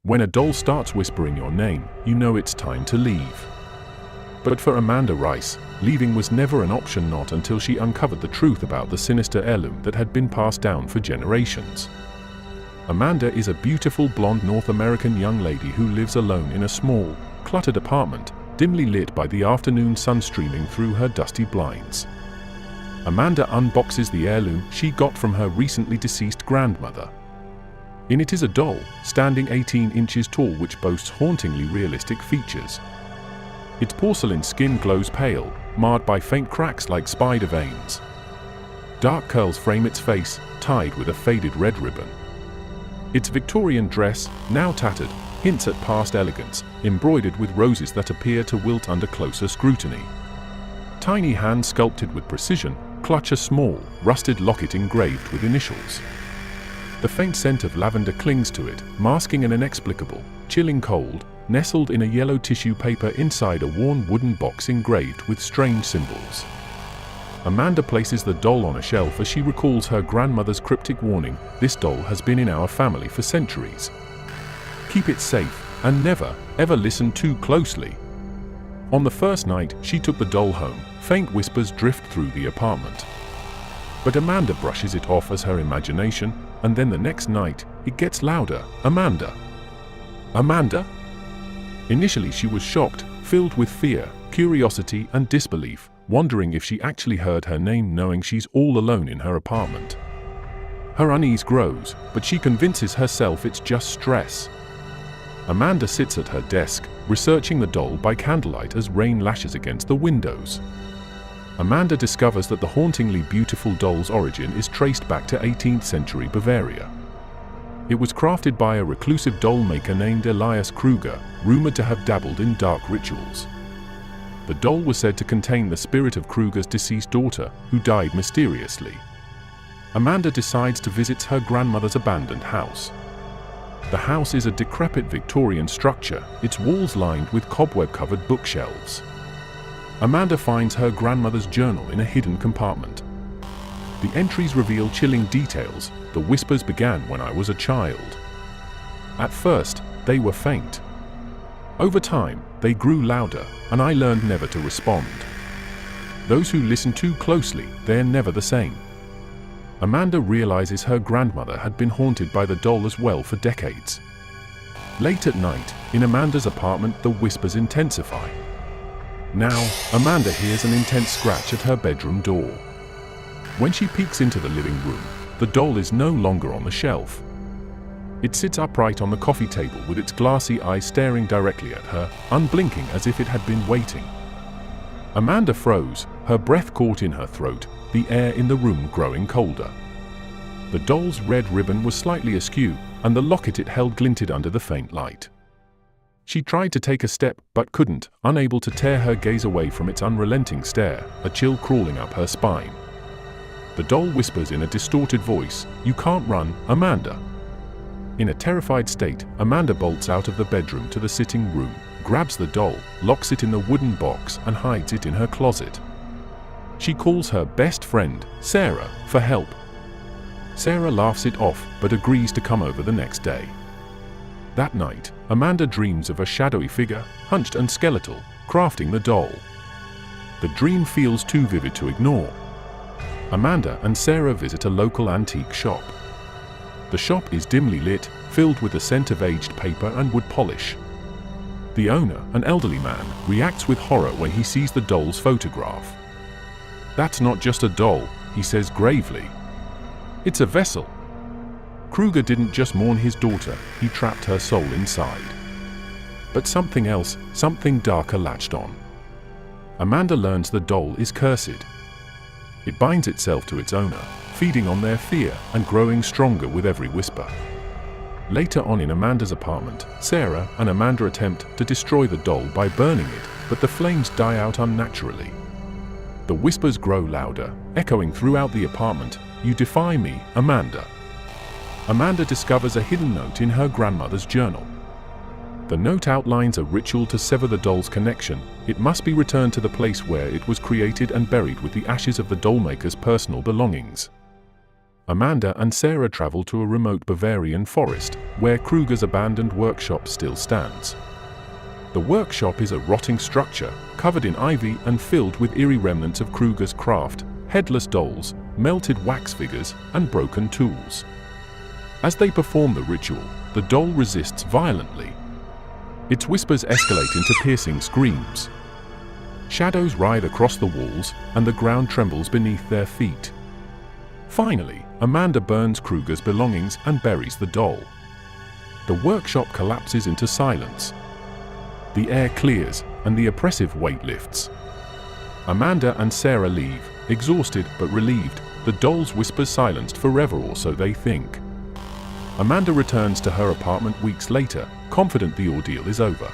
When a doll starts whispering your name, you know it's time to leave. But for Amanda Rice, leaving was never an option, not until she uncovered the truth about the sinister heirloom that had been passed down for generations. Amanda is a beautiful blonde North American young lady who lives alone in a small, cluttered apartment, dimly lit by the afternoon sun streaming through her dusty blinds. Amanda unboxes the heirloom she got from her recently deceased grandmother. In it is a doll, standing 18 inches tall, which boasts hauntingly realistic features. Its porcelain skin glows pale, marred by faint cracks like spider veins. Dark curls frame its face, tied with a faded red ribbon. Its Victorian dress, now tattered, hints at past elegance, embroidered with roses that appear to wilt under closer scrutiny. Tiny hands sculpted with precision clutch a small, rusted locket engraved with initials. The faint scent of lavender clings to it, masking an inexplicable, chilling cold, nestled in a yellow tissue paper inside a worn wooden box engraved with strange symbols. Amanda places the doll on a shelf as she recalls her grandmother's cryptic warning: "This doll has been in our family for centuries. Keep it safe, and never, ever listen too closely." On the first night she took the doll home, faint whispers drift through the apartment. But Amanda brushes it off as her imagination, and then the next night, it gets louder. "Amanda! Amanda?" Initially she was shocked, filled with fear, curiosity and disbelief, wondering if she actually heard her name, knowing she's all alone in her apartment. Her unease grows, but she convinces herself it's just stress. Amanda sits at her desk, researching the doll by candlelight as rain lashes against the windows. Amanda discovers that the hauntingly beautiful doll's origin is traced back to 18th century Bavaria. It was crafted by a reclusive doll maker named Elias Kruger, rumored to have dabbled in dark rituals. The doll was said to contain the spirit of Kruger's deceased daughter, who died mysteriously. Amanda decides to visit her grandmother's abandoned house. The house is a decrepit Victorian structure, its walls lined with cobweb-covered bookshelves. Amanda finds her grandmother's journal in a hidden compartment. The entries reveal chilling details. "The whispers began when I was a child. At first, they were faint. Over time, they grew louder, and I learned never to respond. Those who listen too closely, they're never the same." Amanda realizes her grandmother had been haunted by the doll as well for decades. Late at night, in Amanda's apartment, the whispers intensify. Now, Amanda hears an intense scratch at her bedroom door. When she peeks into the living room, the doll is no longer on the shelf. It sits upright on the coffee table with its glassy eyes staring directly at her, unblinking as if it had been waiting. Amanda froze, her breath caught in her throat, the air in the room growing colder. The doll's red ribbon was slightly askew, and the locket it held glinted under the faint light. She tried to take a step, but couldn't, unable to tear her gaze away from its unrelenting stare, a chill crawling up her spine. The doll whispers in a distorted voice, "You can't run, Amanda." In a terrified state, Amanda bolts out of the bedroom to the sitting room, grabs the doll, locks it in the wooden box, and hides it in her closet. She calls her best friend, Sarah, for help. Sarah laughs it off, but agrees to come over the next day. That night, Amanda dreams of a shadowy figure, hunched and skeletal, crafting the doll. The dream feels too vivid to ignore. Amanda and Sarah visit a local antique shop. The shop is dimly lit, filled with the scent of aged paper and wood polish. The owner, an elderly man, reacts with horror when he sees the doll's photograph. "That's not just a doll," he says gravely. "It's a vessel." Kruger didn't just mourn his daughter, he trapped her soul inside. But something else, something darker latched on. Amanda learns the doll is cursed. It binds itself to its owner, feeding on their fear and growing stronger with every whisper. Later on in Amanda's apartment, Sarah and Amanda attempt to destroy the doll by burning it, but the flames die out unnaturally. The whispers grow louder, echoing throughout the apartment, "You defy me, Amanda." Amanda discovers a hidden note in her grandmother's journal. The note outlines a ritual to sever the doll's connection. It must be returned to the place where it was created and buried with the ashes of the dollmaker's personal belongings. Amanda and Sarah travel to a remote Bavarian forest, where Kruger's abandoned workshop still stands. The workshop is a rotting structure, covered in ivy and filled with eerie remnants of Kruger's craft, headless dolls, melted wax figures, and broken tools. As they perform the ritual, the doll resists violently. Its whispers escalate into piercing screams. Shadows writhe across the walls, and the ground trembles beneath their feet. Finally, Amanda burns Kruger's belongings and buries the doll. The workshop collapses into silence. The air clears, and the oppressive weight lifts. Amanda and Sarah leave, exhausted but relieved, the doll's whispers silenced forever, or so they think. Amanda returns to her apartment weeks later, confident the ordeal is over.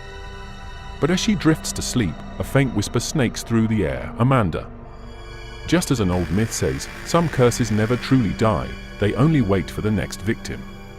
But as she drifts to sleep, a faint whisper snakes through the air. Amanda. Just as an old myth says, some curses never truly die, they only wait for the next victim.